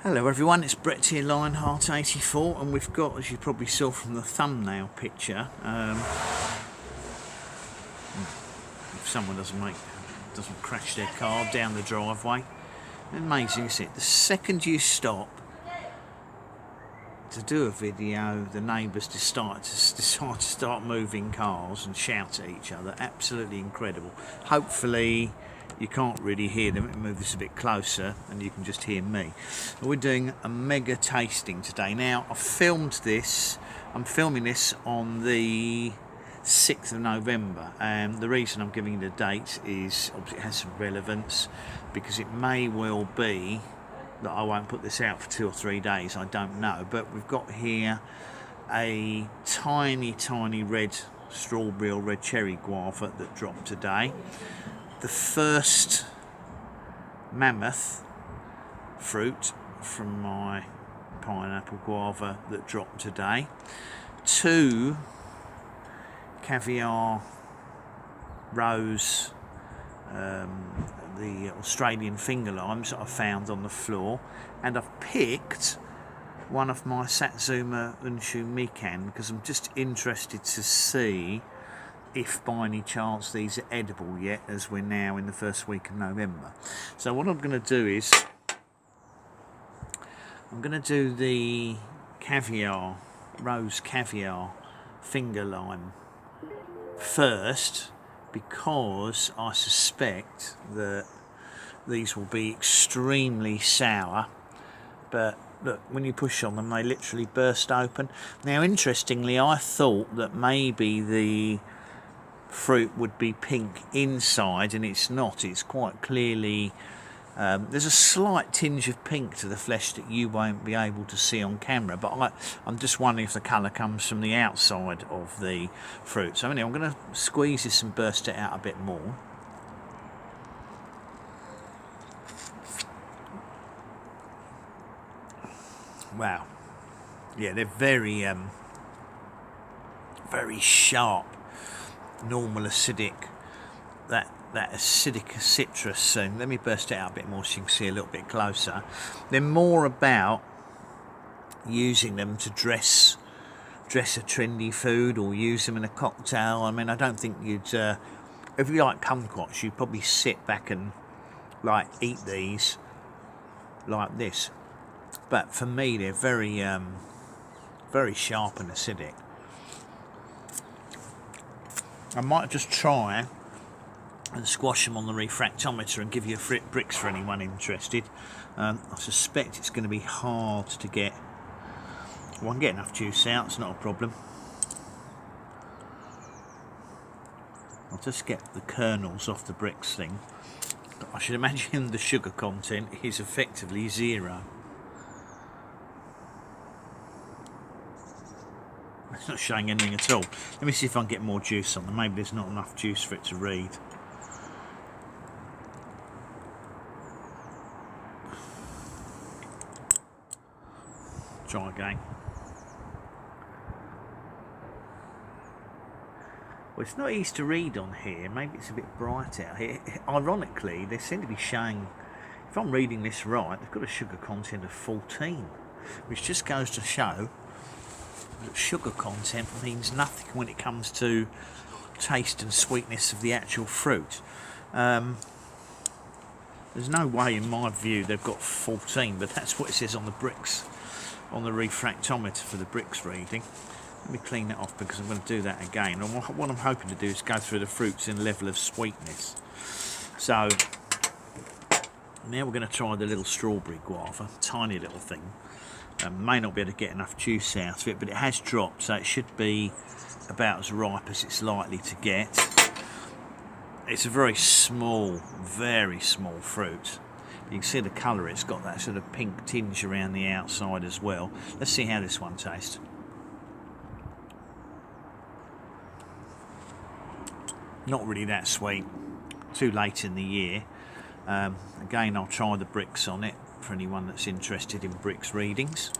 Hello everyone, it's Brett here, Lionheart84, and we've got, as you probably saw from the thumbnail picture, if someone doesn't crash their car down the driveway, amazing, isn't it? The second you stop to do a video, the neighbours decide to start moving cars and shout at each other. Absolutely incredible. Hopefully you can't really hear them. Let me move this a bit closer and you can just hear me. We're doing a mega tasting today. Now, I filmed this, I'm filming this on the 6th of November, and the reason I'm giving you the date is obviously it has some relevance, because it may well be that I won't put this out for 2 or 3 days, I don't know. But we've got here a tiny red strawberry or red cherry guava that dropped today. The first Mammoth fruit from my pineapple guava that dropped today. 2 Caviar rose, the Australian finger limes that I found on the floor, and I've picked one of my Satsuma unshu mikan because I'm just interested to see if by any chance these are edible yet, as we're now in the first week of November. So what I'm going to do is I'm going to do the caviar, rose caviar finger lime first, because I suspect that these will be extremely sour, but look, when you push on them they literally burst open. Now interestingly, I thought that maybe the fruit would be pink inside, and it's not. It's quite clearly there's a slight tinge of pink to the flesh that you won't be able to see on camera, but I'm just wondering if the colour comes from the outside of the fruit. So anyway, I'm going to squeeze this and burst it out a bit more. Wow, yeah, they're very sharp, normal acidic, that acidic citrus. So let me burst it out a bit more so you can see a little bit closer. They're more about using them to dress a trendy food, or use them in a cocktail. I mean, I don't think you'd if you like kumquats, you'd probably sit back and like eat these like this, but for me they're very sharp and acidic. I might just try and squash them on the refractometer and give you a brix for anyone interested. I suspect it's going to be hard to get. Well, I can get enough juice out, it's not a problem. I'll just get the kernels off the brix thing. I should imagine the sugar content is effectively 0. It's not showing anything at all. Let me see if I can get more juice on them. Maybe there's not enough juice for it to read. Try again. Well, it's not easy to read on here. Maybe it's a bit bright out here. Ironically, they seem to be showing, if I'm reading this right, they've got a sugar content of 14, which just goes to show that sugar content means nothing when it comes to taste and sweetness of the actual fruit. There's no way, in my view, they've got 14, but that's what it says on the brix, on the refractometer for the brix reading. Let me clean that off because I'm going to do that again. And what I'm hoping to do is go through the fruits in level of sweetness. So now we're going to try the little strawberry guava, tiny little thing. May not be able to get enough juice out of it, but it has dropped, so it should be about as ripe as it's likely to get. It's a very small fruit. You can see the colour, it's got that sort of pink tinge around the outside as well. Let's see how this one tastes. Not really that sweet, too late in the year. Again, I'll try the brix on it for anyone that's interested in brix readings.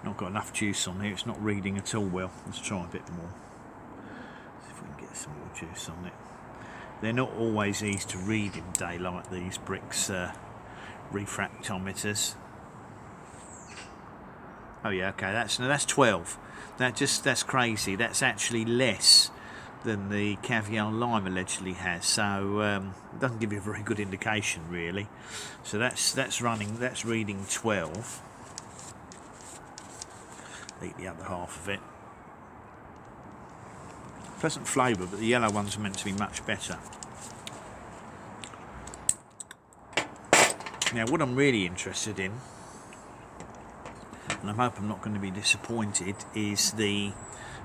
Not got enough juice on here, it's not reading at all well. Let's try a bit more. Get some more juice on it. They're not always easy to read in daylight, these brix refractometers. Oh yeah, okay, that's 12. That's crazy. That's actually less than the Caviar lime allegedly has, so it doesn't give you a very good indication really. So that's reading 12. Eat the other half of it. Pleasant flavour, but the yellow ones are meant to be much better. Now what I'm really interested in, and I hope I'm not going to be disappointed, is the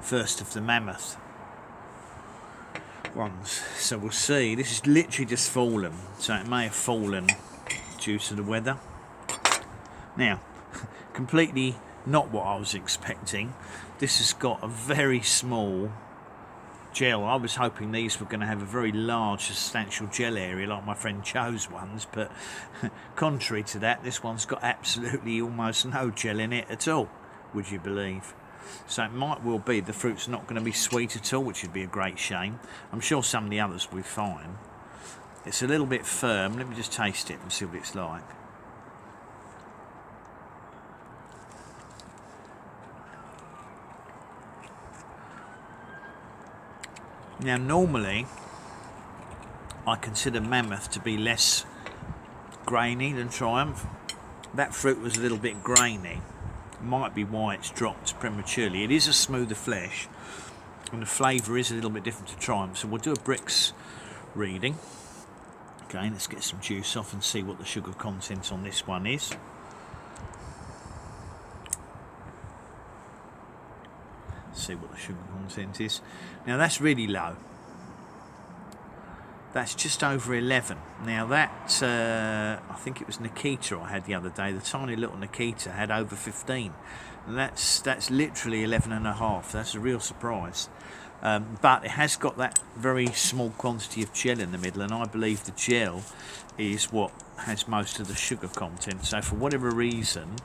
first of the Mammoth ones. So we'll see. This is literally just fallen, so it may have fallen due to the weather. Now, completely not what I was expecting. This has got a very small gel. I was hoping these were going to have a very large substantial gel area like my friend Cho's ones, but contrary to that, this one's got absolutely almost no gel in it at all, would you believe? So it might well be the fruit's not going to be sweet at all, which would be a great shame. I'm sure some of the others will be fine. It's a little bit firm. Let me just taste it and see what it's like. Now normally I consider Mammoth to be less grainy than Triumph. That fruit was a little bit grainy. Might be why it's dropped prematurely. It is a smoother flesh and the flavour is a little bit different to Triumph, so we'll do a brix reading. Okay, let's get some juice off and see what the sugar content on this one is. See what the sugar content is. Now that's really low. That's just over 11. Now that, I think it was Nikita I had the other day. The tiny little Nikita had over 15. And that's literally 11.5. That's a real surprise. But it has got that very small quantity of gel in the middle, and I believe the gel is what has most of the sugar content. So for whatever reason,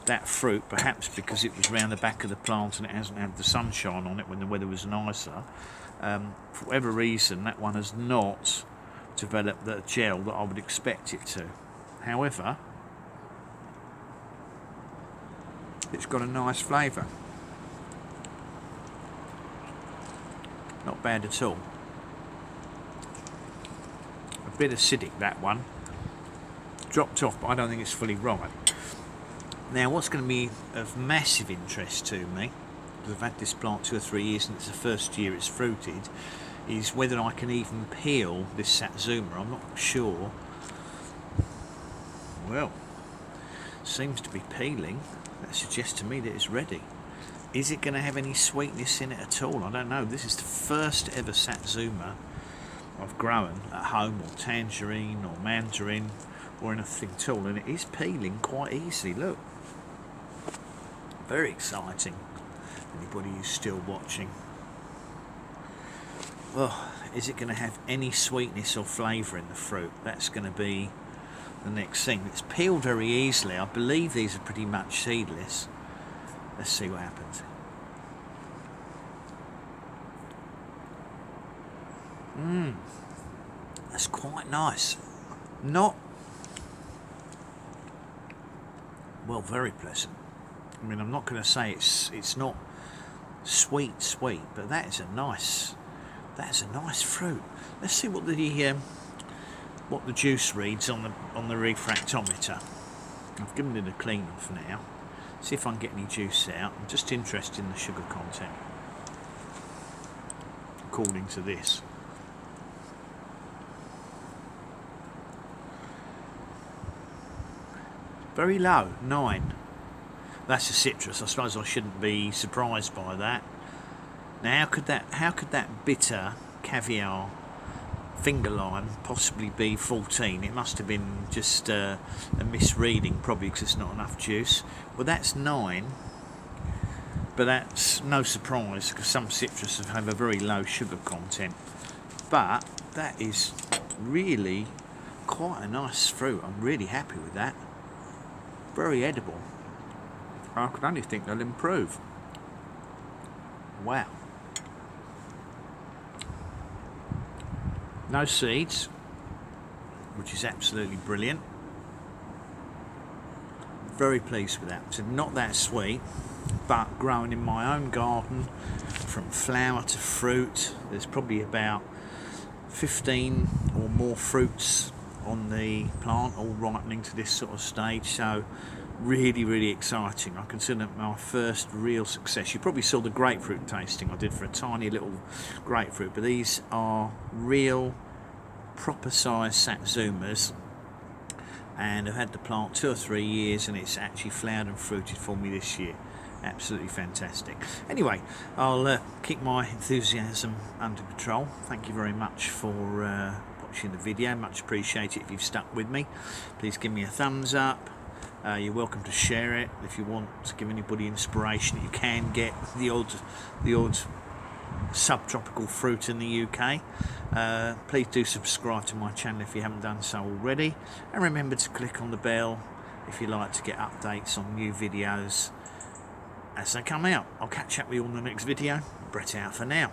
that fruit, perhaps because it was round the back of the plant and it hasn't had the sunshine on it when the weather was nicer, for whatever reason that one has not developed the gel that I would expect it to. However, it's got a nice flavour. Not bad at all. A bit acidic, that one. Dropped off, but I don't think it's fully ripe. Now what's going to be of massive interest to me, because I've had this plant 2 or 3 years and it's the first year it's fruited, is whether I can even peel this Satsuma. I'm not sure. Well, seems to be peeling. That suggests to me that it's ready. Is it going to have any sweetness in it at all? I don't know. This is the first ever Satsuma I've grown at home, or tangerine or mandarin or anything at all, and it is peeling quite easily. Look, very exciting. Anybody who's still watching. Oh, is it going to have any sweetness or flavour in the fruit? That's going to be the next thing. It's peeled very easily. I believe these are pretty much seedless. Let's see what happens. That's quite nice. Not, well, very pleasant. I mean, I'm not going to say it's not sweet, but that is a nice fruit. Let's see what the juice reads on the refractometer. I've given it a clean off now. See if I can get any juice out. I'm just interested in the sugar content, according to this. Very low, 9. That's a citrus. I suppose I shouldn't be surprised by that. Now, how could that bitter Caviar finger lime possibly be 14? It must have been just a misreading, probably because there's not enough juice. Well, that's 9, but that's no surprise because some citruses have a very low sugar content. But that is really quite a nice fruit. I'm really happy with that. Very edible. I could only think they'll improve. Wow. no seeds, which is absolutely brilliant. Very pleased with that. So not that sweet, but growing in my own garden, from flower to fruit, there's probably about 15 or more fruits on the plant, all ripening to this sort of stage. So really exciting. I consider it my first real success. You probably saw the grapefruit tasting I did for a tiny little grapefruit, but these are real proper size Satsumas, and I've had the plant 2 or 3 years and it's actually flowered and fruited for me this year. Absolutely fantastic. Anyway, I'll keep my enthusiasm under control. Thank you very much for watching the video. Much appreciated if you've stuck with me. Please give me a thumbs up. You're welcome to share it if you want to give anybody inspiration. You can get the odd subtropical fruit in the UK. Please do subscribe to my channel if you haven't done so already, and remember to click on the bell if you like to get updates on new videos as they come out. I'll catch up with you on the next video. Brett out for now.